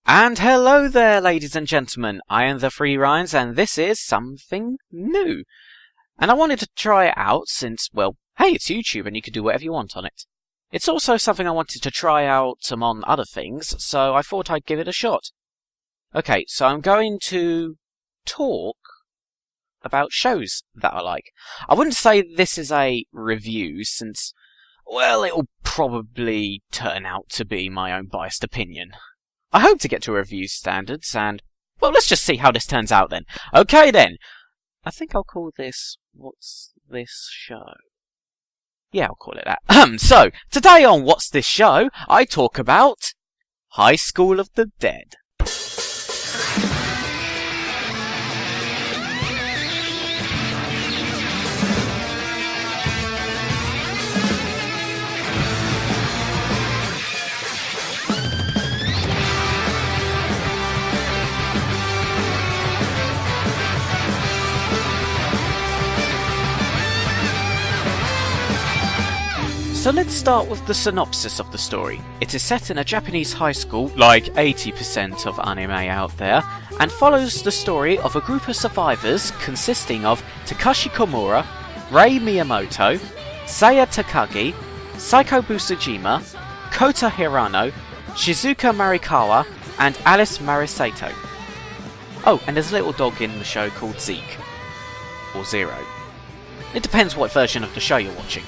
And hello there, ladies and gentlemen. I am the Free Ryans, and this is something new. And I wanted to try it out since, well, hey, it's YouTube and you can do whatever you want on it. It's also something I wanted to try out among other things, so I thought I'd give it a shot. Okay, so I'm going to talk about shows that I like. I wouldn't say this is a review since, well, it'll probably turn out to be my own biased opinion. I hope to get to review standards and, well, let's just see how this turns out then. Okay then. I think I'll call this, What's This Show? Yeah, I'll call it that. So, today on What's This Show, I talk about High School of the Dead. So let's start with the synopsis of the story. It is set in a Japanese high school, like 80% of anime out there, and follows the story of a group of survivors consisting of Takashi Komura, Rei Miyamoto, Saya Takagi, Saiko Busujima, Kota Hirano, Shizuka Marikawa, and Alice Marisato. Oh, and there's a little dog in the show called Zeke. Or Zero. It depends what version of the show you're watching.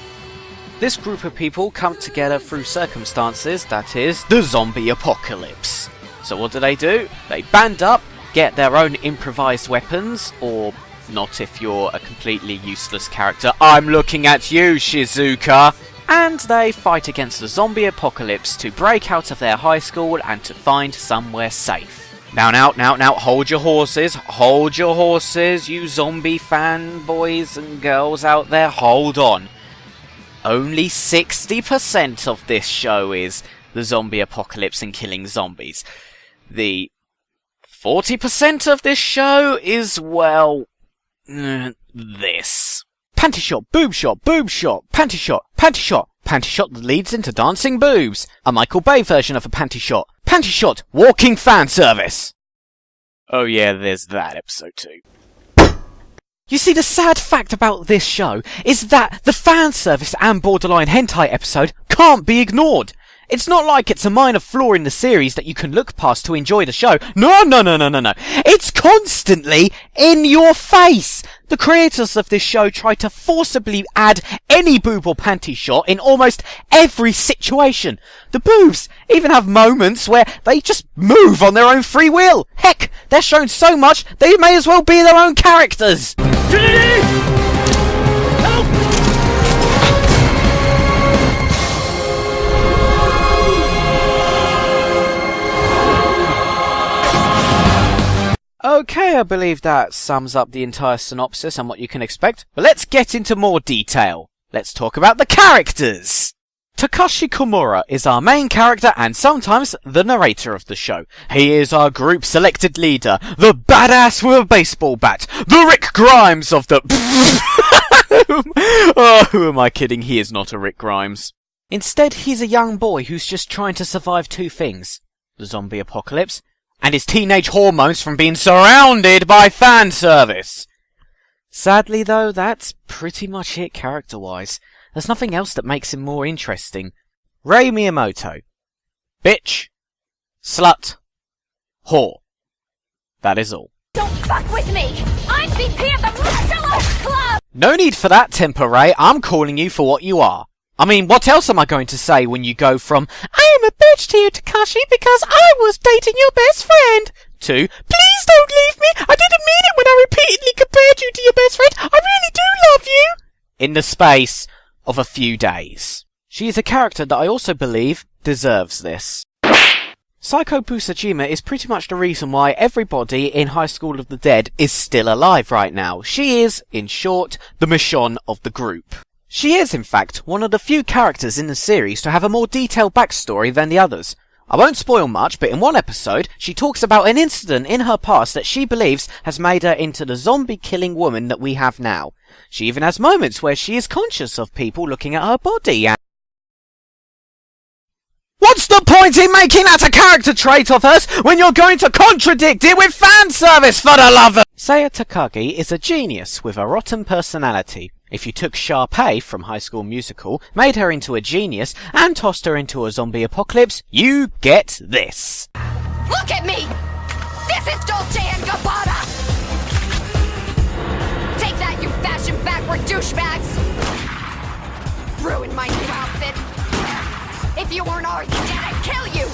This group of people come together through circumstances, that is, the zombie apocalypse. So what do? They band up, get their own improvised weapons, or not if you're a completely useless character. I'm looking at you, Shizuka! And they fight against the zombie apocalypse to break out of their high school and to find somewhere safe. Now, hold your horses, you zombie fanboys and girls out there, hold on. Only 60% of this show is the zombie apocalypse and killing zombies. The 40% of this show is, well, this. Panty shot, boob shot, panty shot, panty shot that leads into dancing boobs. A Michael Bay version of a panty shot, walking fan service. Oh yeah, there's that episode too. You see, the sad fact about this show is that the fan service and borderline hentai episode can't be ignored. It's not like it's a minor flaw in the series that you can look past to enjoy the show. No. It's constantly in your face. The creators of this show try to forcibly add any boob or panty shot in almost every situation. The boobs even have moments where they just move on their own free will. Heck, they're shown so much they may as well be their own characters. Trinity! Help! Okay, I believe that sums up the entire synopsis and what you can expect. But let's get into more detail. Let's talk about the characters. Takashi Komura is our main character and sometimes the narrator of the show. He is our group selected leader, the badass with a baseball bat, the Rick Grimes of the... Oh, who am I kidding? He is not a Rick Grimes. Instead, he's a young boy who's just trying to survive two things. The zombie apocalypse and his teenage hormones from being surrounded by fan service. Sadly though, that's pretty much it character-wise. There's nothing else that makes him more interesting. Rei Miyamoto. Bitch. Slut. Whore. That is all. Don't fuck with me! I'm VP of the Martial Club! No need for that, Temper Ray. I'm calling you for what you are. I mean, what else am I going to say when you go from, I am a bitch to you, Takashi, because I was dating your best friend, to, please don't leave me, I didn't mean it when I repeatedly compared you to your best friend, I really do love you, in the space of a few days. She is a character that I also believe deserves this. Saiko Busujima is pretty much the reason why everybody in High School of the Dead is still alive right now. She is, in short, the Michonne of the group. She is, in fact, one of the few characters in the series to have a more detailed backstory than the others. I won't spoil much, but in one episode, she talks about an incident in her past that she believes has made her into the zombie-killing woman that we have now. She even has moments where she is conscious of people looking at her body and... What's the point in making that a character trait of hers when you're going to contradict it with fan service, for the love of... Saya Takagi is a genius with a rotten personality. If you took Sharpay from High School Musical, made her into a genius, and tossed her into a zombie apocalypse, you get this. Look at me! This is Dolce & Gabbana! Take that, you fashion backward douchebags! Ruin my new outfit! If you weren't already dead, I'd kill you!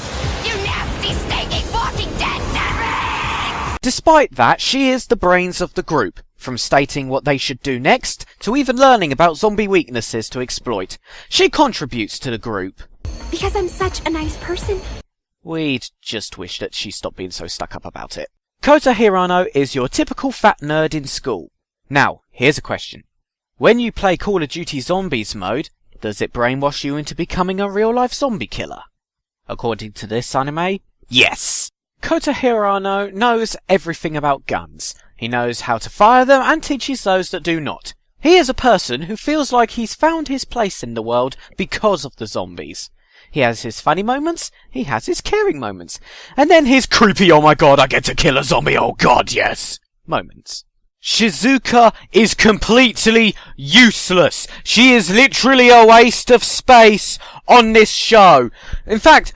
You nasty, stinking, walking dead Derek! Despite that, she is the brains of the group, from stating what they should do next, to even learning about zombie weaknesses to exploit. She contributes to the group. Because I'm such a nice person. We'd just wish that she stopped being so stuck up about it. Kota Hirano is your typical fat nerd in school. Now, here's a question. When you play Call of Duty Zombies mode, does it brainwash you into becoming a real-life zombie killer? According to this anime, yes! Kota Hirano knows everything about guns. He knows how to fire them and teaches those that do not. He is a person who feels like he's found his place in the world because of the zombies. He has his funny moments, he has his caring moments, and then his creepy oh my god I get to kill a zombie, oh god yes moments. Shizuka is completely useless. She is literally a waste of space on this show. In fact,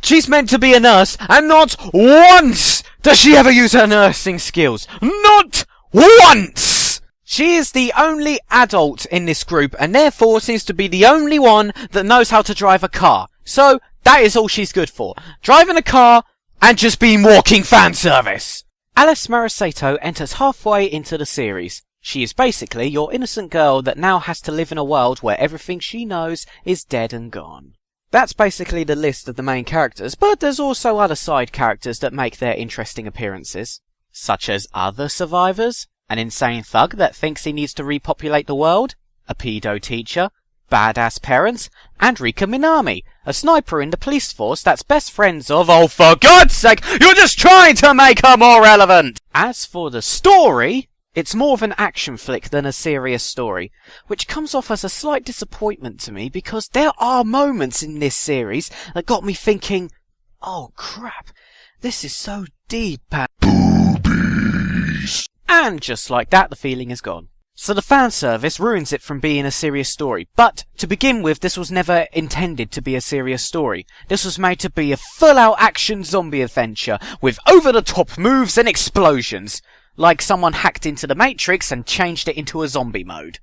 she's meant to be a nurse, and not once does she ever use her nursing skills. Not once! She is the only adult in this group, and therefore seems to be the only one that knows how to drive a car. So, that is all she's good for. Driving a car, and just being walking fan service. Alice Marasato enters halfway into the series. She is basically your innocent girl that now has to live in a world where everything she knows is dead and gone. That's basically the list of the main characters, but there's also other side characters that make their interesting appearances. Such as other survivors, an insane thug that thinks he needs to repopulate the world, a pedo teacher, badass parents, and Rika Minami, a sniper in the police force that's best friends of, oh for God's sake, you're just trying to make her more relevant! As for the story, it's more of an action flick than a serious story, which comes off as a slight disappointment to me because there are moments in this series that got me thinking, oh crap, this is so deep and boobies. And just like that, the feeling is gone. So the fan service ruins it from being a serious story. But, to begin with, this was never intended to be a serious story. This was made to be a full-out action zombie adventure, with over-the-top moves and explosions. Like someone hacked into the Matrix and changed it into a zombie mode.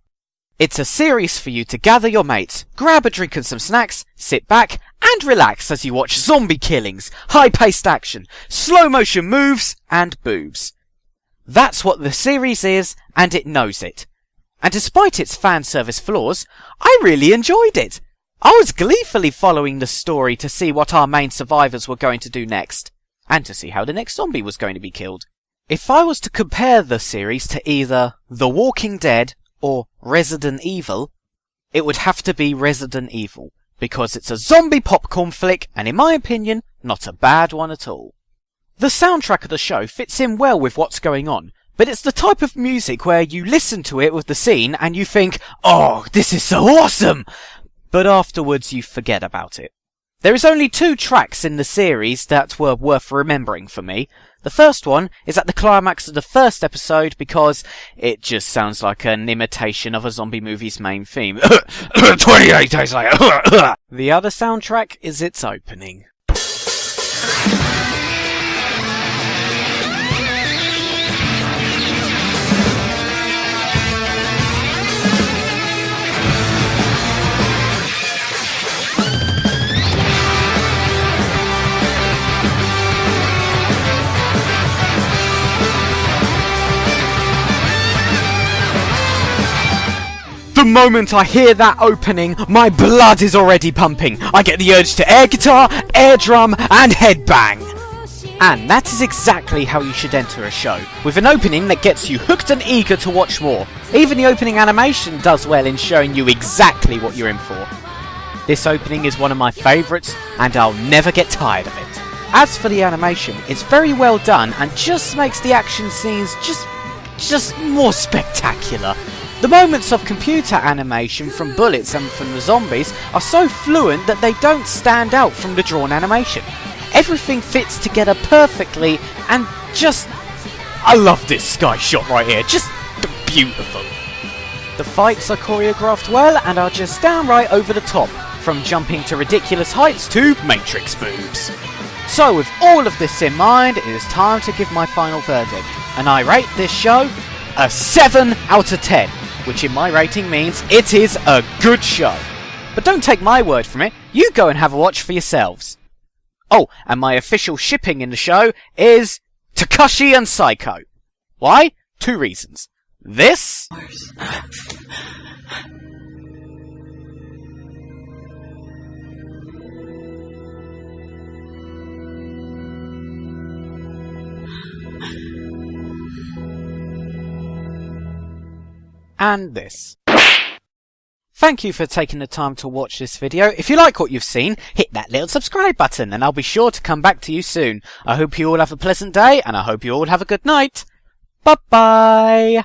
It's a series for you to gather your mates, grab a drink and some snacks, sit back, and relax as you watch zombie killings, high-paced action, slow-motion moves, and boobs. That's what the series is, and it knows it. And despite its fan service flaws, I really enjoyed it. I was gleefully following the story to see what our main survivors were going to do next, and to see how the next zombie was going to be killed. If I was to compare the series to either The Walking Dead or Resident Evil, it would have to be Resident Evil, because it's a zombie popcorn flick, and in my opinion, not a bad one at all. The soundtrack of the show fits in well with what's going on, but it's the type of music where you listen to it with the scene and you think, oh, this is so awesome! But afterwards you forget about it. There is only 2 tracks in the series that were worth remembering for me. The first one is at the climax of the first episode because it just sounds like an imitation of a zombie movie's main theme. 28 days later. The other soundtrack is its opening. The moment I hear that opening, my blood is already pumping. I get the urge to air guitar, air drum, and headbang. And that is exactly how you should enter a show, with an opening that gets you hooked and eager to watch more. Even the opening animation does well in showing you exactly what you're in for. This opening is one of my favourites, and I'll never get tired of it. As for the animation, it's very well done and just makes the action scenes just more spectacular. The The moments of computer animation from bullets and from the zombies are so fluent that they don't stand out from the drawn animation. Everything fits together perfectly and just... I love this sky shot right here, just beautiful. The fights are choreographed well and are just downright over the top, from jumping to ridiculous heights to Matrix moves. So with all of this in mind, it is time to give my final verdict, and I rate this show a 7 out of 10, which in my rating means it is a good show. But don't take my word from it, you go and have a watch for yourselves. Oh, and my official shipping in the show is Takashi and Psycho. Why? 2 reasons. This... and this. Thank you for taking the time to watch this video. If you like what you've seen, hit that little subscribe button and I'll be sure to come back to you soon. I hope you all have a pleasant day and I hope you all have a good night. Bye bye!